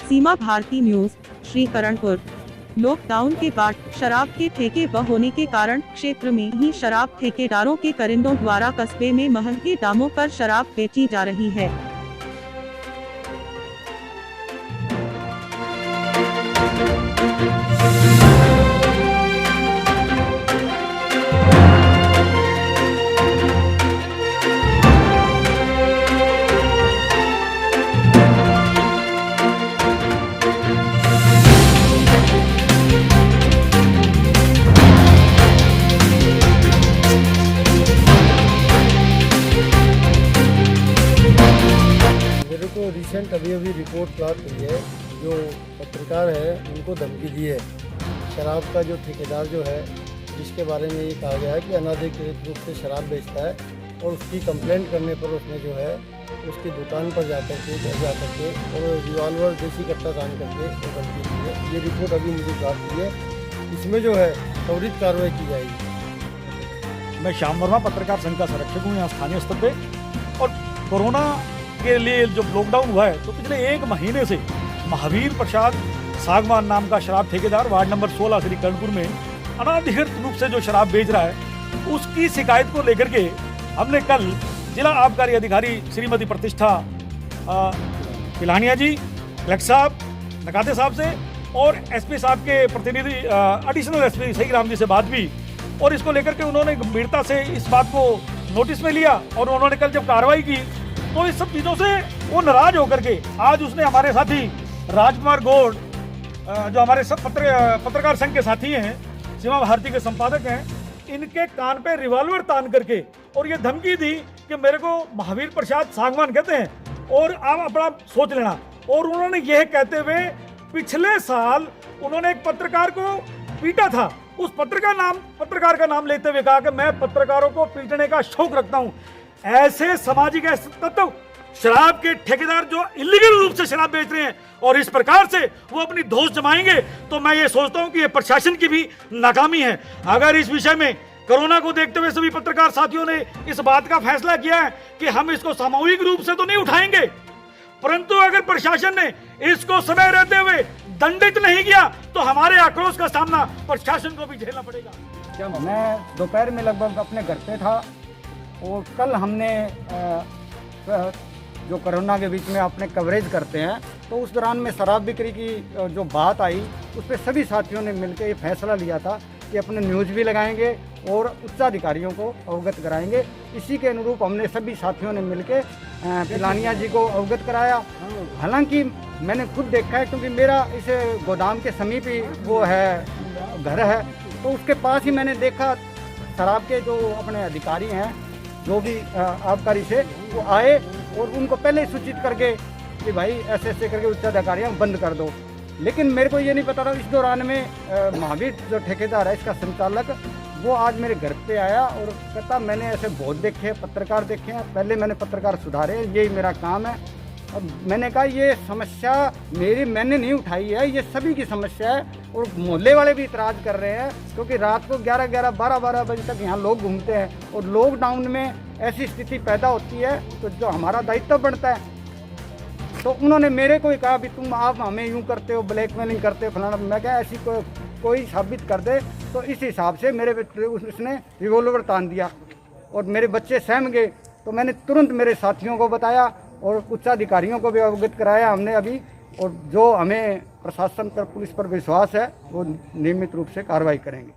सीमा Bharti news, Srikaranpur. Lockdown के बाद शराब के ठेके बंद होने के कारण क्षेत्र में ही शराब ठेकेदारों के कारिंदों द्वारा कस्बे में महंगे दामों पर शराब बेची जा रही है। मेरे को रिसेंट अभी रिपोर्ट प्राप्त हुई है, जो पत्रकार है उनको धमकी दी है। शराब का जो ठेकेदार जो है, जिसके बारे में ये कहा गया है कि अनाधिकृत रूप से शराब बेचता है, और उसकी कंप्लेंट करने पर उसने जो है उसकी दुकान पर जा करके और रिवॉल्वर देसी कट्टा तान करके वो धमकी दी है। ये रिपोर्ट अभी मुझे प्राप्त हुई है। इसमें जो है त्वरित कार्रवाई की जाएगी। मैं श्याम वर्मा, पत्रकार संघ का संरक्षक हूँ यहाँ स्थानीय स्तर पे। और कोरोना के लिए जो लॉकडाउन हुआ है, तो पिछले 1 महीने से महावीर प्रसाद सागवान नाम का शराब ठेकेदार वार्ड नंबर 16 श्रीकरणपुर में अनाधिकृत रूप से जो शराब बेच रहा है, उसकी शिकायत को लेकर के हमने कल जिला आबकारी अधिकारी श्रीमती प्रतिष्ठा पिलानिया जी, कलेक्टर साहब, नकाते साहब से और एसपी साहब के प्रतिनिधि एडिशनल एसपी सही राम जी से बात हुई, और इसको लेकर के उन्होंने गंभीरता से इस बात को नोटिस में लिया, और उन्होंने कल जब कार्रवाई की तो इस सब चीज़ों से वो नाराज होकर के आज उसने हमारे साथी राजकुमार गौड़, जो हमारे सब पत्रकार संघ के साथी हैं, सीमा भारती के संपादक हैं, इनके कान पे रिवॉल्वर तान करके और ये धमकी दी कि मेरे को महावीर प्रसाद सागवान कहते हैं और आप अपना सोच लेना। और उन्होंने यह कहते हुए पिछले साल उन्होंने एक पत्रकार को पीटा था, उस पत्रकार का नाम लेते हुए कहा कि मैं पत्रकारों को पीटने का शौक रखता हूं। ऐसे सामाजिक तत्व शराब के ठेकेदार जो इलीगल रूप से शराब बेच रहे हैं और इस प्रकार से वो अपनी धौंस जमाएंगे, तो मैं ये सोचता हूं कि ये प्रशासन की भी नाकामी है। अगर इस विषय में कोरोना को देखते हुए सभी पत्रकार साथियों ने इस बात का फैसला किया है कि हम इसको सामूहिक रूप से तो नहीं उठाएंगे, परंतु अगर प्रशासन ने इसको समय रहते हुए दंडित नहीं किया तो हमारे आक्रोश का सामना प्रशासन को भी झेलना पड़ेगा। मैं दोपहर में लगभग अपने घर पे था, और कल हमने जो कोरोना के बीच में अपने कवरेज करते हैं, तो उस दौरान में शराब बिक्री की जो बात आई, उस पर सभी साथियों ने मिलकर ये फैसला लिया था कि अपने न्यूज़ भी लगाएंगे और उच्चाधिकारियों को अवगत कराएंगे। इसी के अनुरूप हमने सभी साथियों ने मिलकर पिलानिया जी को अवगत कराया। हालांकि मैंने खुद देखा है, क्योंकि मेरा इस गोदाम के समीप ही वो है घर है, तो उसके पास ही मैंने देखा शराब के जो अपने अधिकारी हैं, जो भी आबकारी से, वो आए और उनको पहले सूचित करके कि भाई ऐसे ऐसे करके उच्चाधिकारियाँ बंद कर दो। लेकिन मेरे को ये नहीं पता था, इस दौरान में महावीर जो ठेकेदार है, इसका संचालक, वो आज मेरे घर पे आया और कहता मैंने ऐसे बहुत देखे, पत्रकार देखे हैं, पहले मैंने पत्रकार सुधारे, यही मेरा काम है। अब मैंने कहा ये समस्या मैंने नहीं उठाई है, ये सभी की समस्या है, और मोहल्ले वाले भी इतराज़ कर रहे हैं, क्योंकि रात को 11-11, 12-12 बजे तक यहाँ लोग घूमते हैं, और लॉकडाउन में ऐसी स्थिति पैदा होती है, तो जो हमारा दायित्व बनता है। तो उन्होंने मेरे को ही कहा भी तुम आप हमें यूँ करते हो, ब्लैकमेलिंग करते हो, फलाना। मैं क्या ऐसी कोई साबित कर दे, तो इस हिसाब से मेरे उसने रिवॉल्वर तान दिया और मेरे बच्चे सहम गए। तो मैंने तुरंत मेरे साथियों को बताया और उच्चाधिकारियों को भी अवगत कराया हमने अभी, और जो हमें प्रशासन पर, पुलिस पर विश्वास है, वो नियमित रूप से कार्रवाई करेंगे।